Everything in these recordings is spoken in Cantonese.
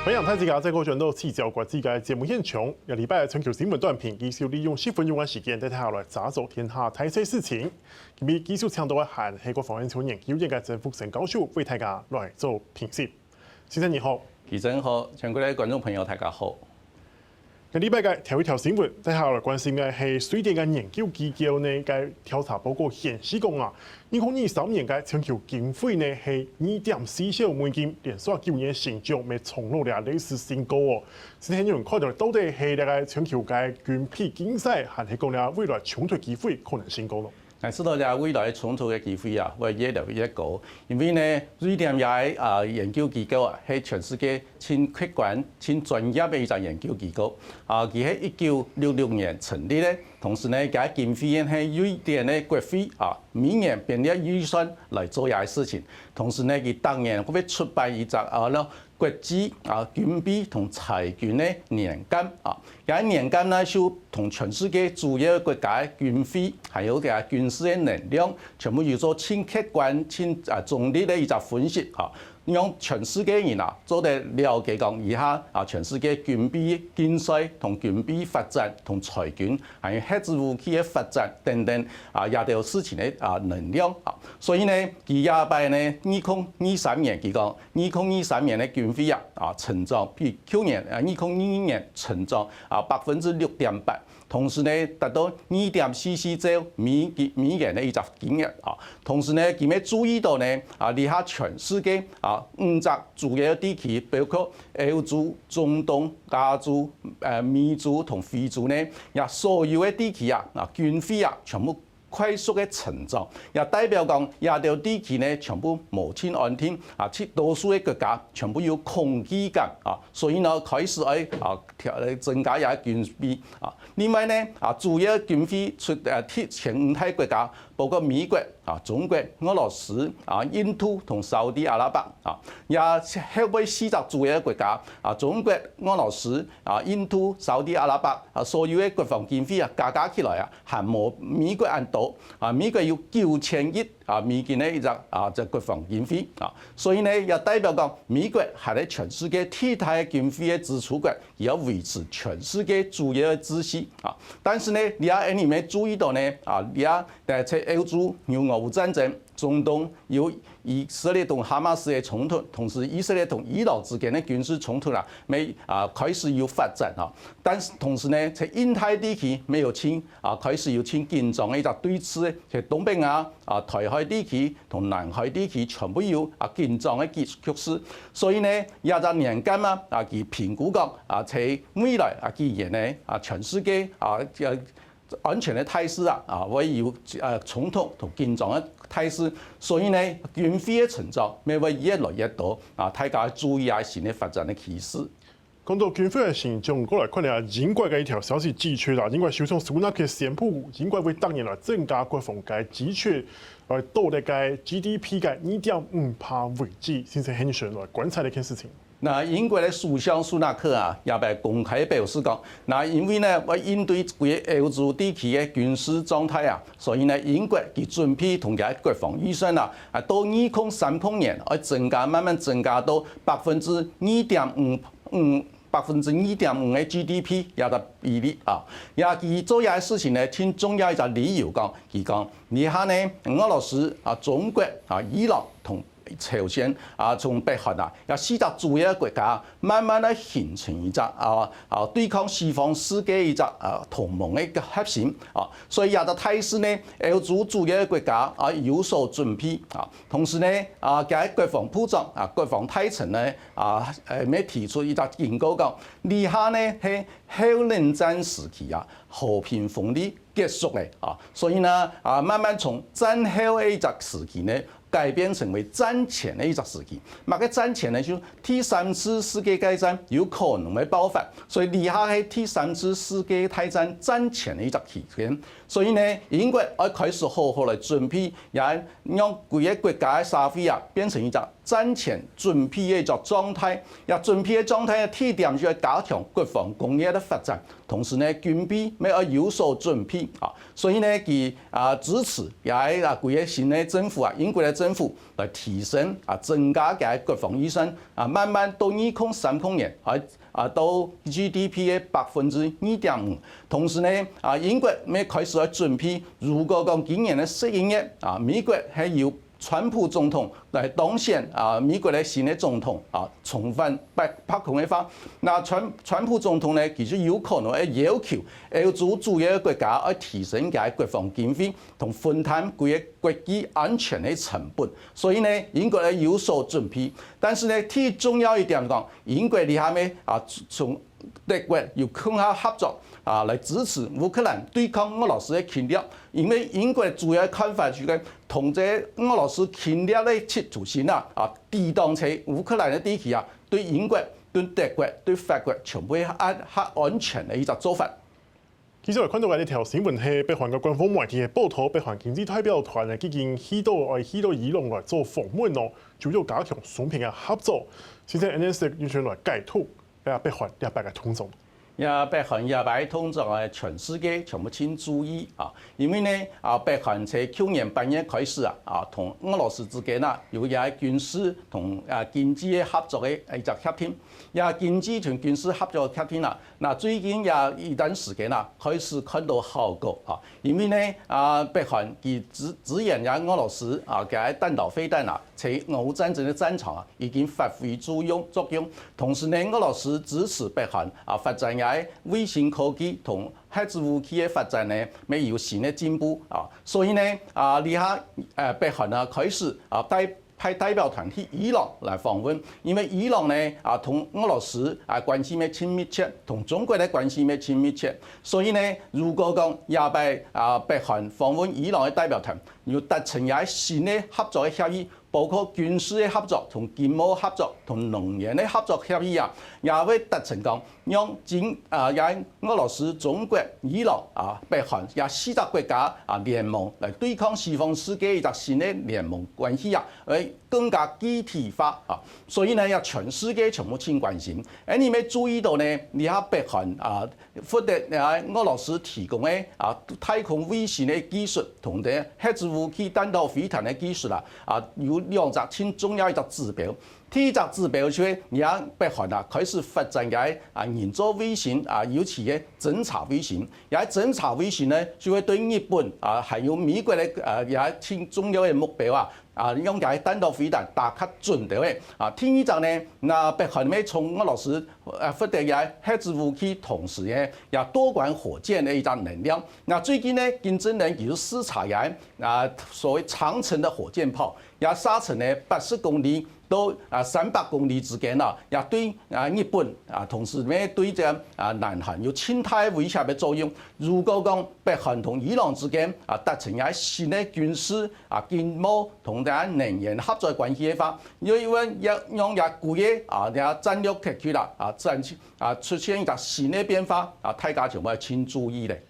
歡迎大家再過轉到聚焦國際嘅節目現場。一禮拜全球新聞短評，繼續利用10分鐘嘅時間，帶大家來查找天下大小事情。今日繼續請到嘅係美國防衛研究院嘅曾復生教授為大家來做評析。先生你好，記者好，全國嘅觀眾朋友大家好。一禮拜嘅頭一條新聞，帶大家來關心嘅係瑞典嘅研究機構呢嘅調查報告顯示講啊，2023年嘅全球經費呢係2.4兆美金，連續9年成長，咪創落嚟歷史新高哦。先前有人看到到底係呢個全球嘅軍備競賽，還係講咧未來衝突機會可能升高咯？但知道咧未來衝突嘅機會啊，會越來越高，因為呢瑞典嘅研究機構啊，係全世界最客觀、最專業嘅一個研究機構。佢喺1966年成立咧，同時呢，佢經費係瑞典嘅國費啊，每年編列預算來做呢啲事情。同時呢，佢當年會出版一隻國際軍備同裁軍嘅年鑑啊，而年鑑呢就同全世界主要國家嘅軍費，還有嘅軍事嘅能量，全部要做清客觀、清中立嘅一個分析啊，讓全世界人做得了解講以下全世界軍備競賽同軍備發展同裁軍，還有核子武器嘅發展等等也有事情嘅能量啊，所以呢，佢下擺呢2023年佢講2023年嘅軍費成長比去年2022年成長6.8%，同時呢達到2.44兆美元嘅一個金額啊，同時呢佢哋注意到呢以下全世界5個主要地區，包括歐洲、中東、亞洲、美洲同非洲呢，也所有嘅地區軍費全部快速嘅成長，也代表講亞洲地區呢全部無親安定，大多數嘅國家全部有恐懼感所以呢開始增加也軍備另外呢主要軍費出前5大國家，包括美國中國、俄羅斯印度同沙特阿拉伯也後尾4個主要國家中國、俄羅斯印度、沙特阿拉伯所有嘅國防經費加起來還冇美國咁多。美國要9000億美金嘅一隻國防經費所以呢也代表講美國係喺全世界替代軍費嘅支出國，也要維持全世界主要嘅秩序但是呢，你咪注意到呢你在歐洲有俄烏戰爭，中東有以色列同哈馬斯嘅衝突，同時以色列同伊朗之間嘅軍事衝突開始有發展但是同時呢，在印太地區沒有開始有緊張嘅一個對峙，在東北亞台海地區同南海地區全部有緊張嘅局勢，所以呢也就年間佢評估講在未來既然呢全世界安全嘅態勢會有衝突同緊張嘅態勢，所以呢軍費嘅成長咪會越來越多大家注意下新嘅發展嘅趨勢。講到軍費嘅成長，過來看下英國嘅一條消息指出啦，英國首相蘇納克宣布，英國會當年來增加國防嘅支出，來到呢個 GDP 嘅2.5%為止，先生很想來觀察呢件事情。英國嘅首相蘇納克也被公開表示講，因為呢為應對規個歐洲地區嘅軍事狀態所以呢英國佢準備同佢國防預算到2030年要增加，慢慢增加到2.5%嘅 GDP 有個比例也佢做嘢事情呢，挺重要一個理由講，佢講以下呢俄羅斯中國伊朗同朝鮮從北韓有4個主要國家慢慢咧形成一隻對抗西方世界一隻同盟嘅一個核心所以有個態勢呢，歐洲主要國家有所準備同時呢佢國防部長國防大臣呢咪提出一個警告講，以下呢係後冷戰時期和平風力結束嘅所以呢慢慢從戰後嘅一個時期呢改變成為戰前的一個時期，乜嘅戰前呢就第3次世界大戰有可能會爆發，所以以下係第3次世界大戰戰前的一個期間，所以呢英國要開始好好來準備，也讓幾個國家嘅社會變成一個戰前準備嘅一個狀態，也準備嘅狀態嘅地點就係加強國防工業嘅發展，同時呢軍備要有所準備啊，所以呢佢支持也係規個新嘅政府英國嘅政府來提升增加嘅國防預算慢慢到2030年到 GDP 嘅2.5%，同時呢英國要開始去準備，如果講今年嘅11月美國係要川普總統來當選美國的新的總統重返白宮的話，那川普總統呢，其實有可能要求歐洲主要國家要提升佢國防經費同分擔佢個國際安全的成本，所以呢，英國咧有所準備，但是呢，最重要一點講，英國你下面從德國要更加合作來支持烏克蘭對抗俄羅斯的侵略，因為英國主要看法就係同這俄羅斯侵略的企圖心抵擋在烏克蘭的地區對英國、對德國、對法國全部係安全的一個做法。其實我看到嘅呢條新聞係北韓嘅官方媒體嘅報道，北韓經濟代表團咧已經去到伊朗來做訪問咯，主要加強雙邊嘅合作。先生 NSC 完全來解讀北韓一百個通眾。北韓一百通眾全世界全部請注意因為呢北韓從去年8月開始同俄羅斯之間有也軍事同經濟合作嘅一個協定，也經濟同軍事合作嘅協定那最近也一段時間開始看到效果因為呢北韓佢支援也俄羅斯嘅彈道飛彈在俄烏戰爭嘅戰場已經發揮作用，同時呢俄羅斯支持北韓發展衛星科技同核子武器嘅發展呢，咪有新嘅進步所以呢你下北韓開始派代表團去伊朗來訪問，因為伊朗呢同俄羅斯關係咪親密切，同中國嘅關係咪親密切，所以呢如果講北韓訪問伊朗嘅代表團，要達成一新嘅合作嘅協議。包括軍事嘅合作、同經貿合作、同能源嘅合作協議也會達成講，讓俄羅斯、中國、伊朗北韓也4個國家聯盟來對抗西方世界一個新嘅聯盟關係會更加具體化所以呢，要全世界全部請關心。你咪注意到呢，你下北韓獲得俄羅斯提供嘅太空衛星嘅技術同啲核子武器彈道飛彈嘅技術有2個很重要一個指標，第一個指標就係而家北韓開始發展嘅人造衛星尤其嘅偵察衛星，而喺偵察衛星呢，就會對日本還有美國嘅也很重要嘅目標用嘅彈道飛彈打卡準到嘅第二個呢，那北韓咪從俄羅斯獲得嘅核子武器，同時嘅也多管火箭嘅一個能量。那最近呢，金正恩其實視察嘅所謂長程的火箭炮，也射程呢80公里到300公里之間也對日本同時咧對這南韓有侵太威脅嘅作用。如果講北韓同伊朗之間達成一新嘅軍事經貿同能源合作關係嘅話，因為讓日古嘅戰略格局出現一個新嘅變化大家就要請注意咧。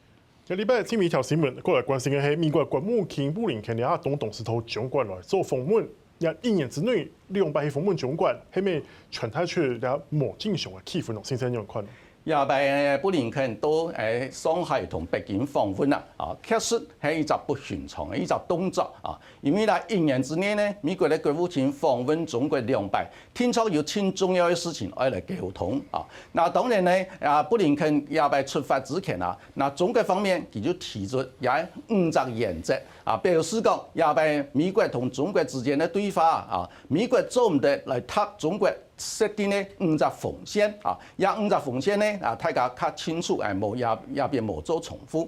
禮拜前面一條新聞過來關心嘅係美國國務卿布林肯呀同董事頭中國來做訪問，也1年之內200去訪問中國，係咪傳達出了莫正常嘅氣氛咯？先生點看？布林肯到上海同北京訪問確實係一個不尋常嘅一個動作因為1年之內呢，美國嘅國務卿訪問中國200，聽說有很重要嘅事情要來溝通那當然呢，布林肯出發之前那中國方面佢就提出也5個原則表示講美國同中國之間嘅對話美國做唔得來撻中國設定呢5個紅線5個紅線呢大家較清楚冇做重複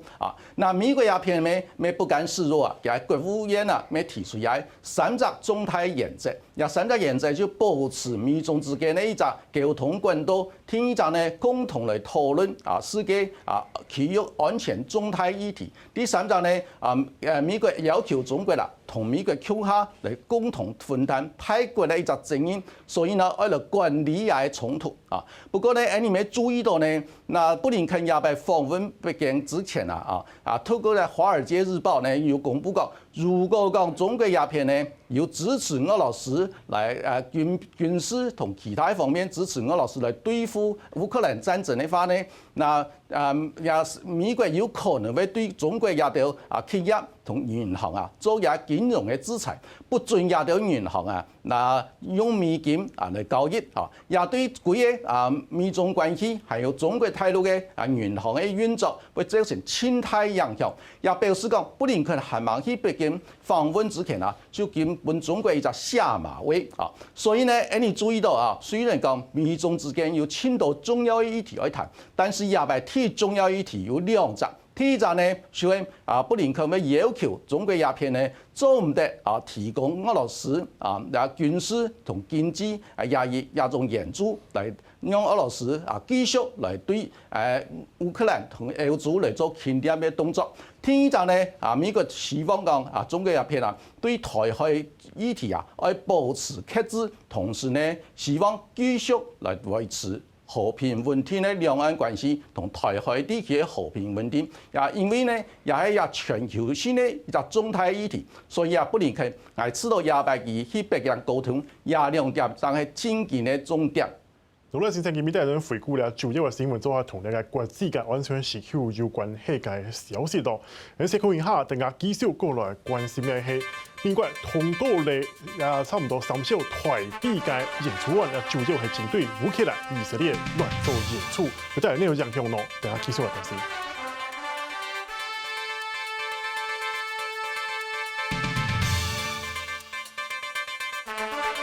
那美國也偏咩不甘示弱國務院咩提出3個中台原則3個原則就保持美中之間的一個溝通管道，第一個呢共同來討論世界區域安全中台議題，第3個呢美國要求中國同美國傾下嚟共同分擔泰國的一個責任，所以呢要來着管理嘅衝突啊。不過咧，你咪注意到呢，那布林肯也喺訪問北京之前透過咧《華爾街日報》呢，有公布講，如果講中國鴉片呢要支持俄羅斯來軍事同其他方面支持俄羅斯來對付烏克蘭戰爭的話呢，那美國有可能會對中國也到企業同銀行做也金融的制裁，不准也到銀行那用美金來交易也對幾個美中關係，還有中國大陸嘅銀行的運作會造成潛在影響。也表示講，布林肯還冇去北京訪問之前就根本中國一個下馬威所以呢，你注意到雖然講美中之間有千多重要議題要談，但是也係最重要議題有兩隻。第一隻呢，就係布林肯會要求中國鴉片呢做唔得提供俄羅斯軍事同經濟也種援助嚟讓俄羅斯繼續嚟對烏克蘭同歐洲嚟做傾掂嘅動作。第二隻呢，美國希望講中國鴉片對台海議題要保持克制，同時呢希望繼續嚟維持和平穩定的兩岸關係同台海地區的和平穩定，因為呢也係一全球性的一個重大議題，所以布林肯知道亞伯爾去北京溝通，兩點就係政見的重點。好啦，先生，今日帶人回顧了主要嘅新聞，做下同你嘅國際嘅安全時刻有關係嘅消息咯。而且看一下，大家繼續過來關心嘅係美國通過咧差唔多3兆台幣嘅演出案，主要係針對烏克蘭、以色列亂做演出，有帶來呢個影響咯。大家繼續來關心。